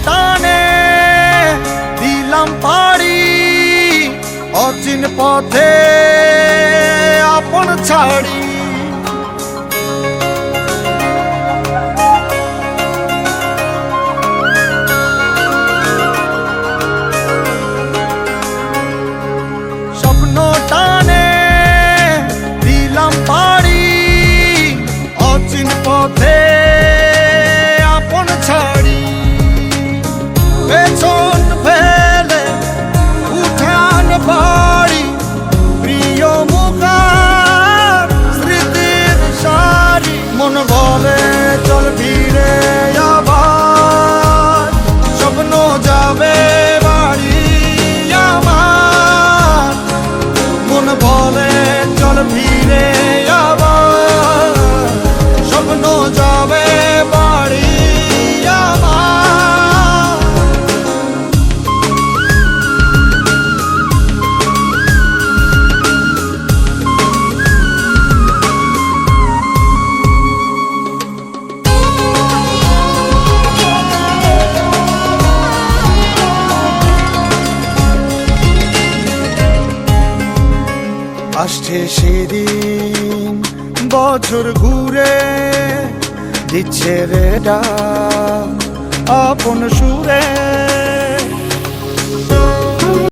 টানে দিলাম পাড়ি অচিন পথে আপন ছাড়ি। স্বপ্ন টানে দিলাম পাড়ি অচিন পথে আপন ছাড়ি। পেছন ফেলে উঠান বাড়ি প্রিয় মুখার স্মৃতির সারি। মন বলে চল ফিরে আবার স্বপ্ন যাবে বাড়ি আমার। মন বলে চল ফিরে আবার স্বপ্ন যাবে বাড়ি আমার। আসছে সেদিন বছর ঘুরে দিচ্ছে রে ডাক আপন সুরে।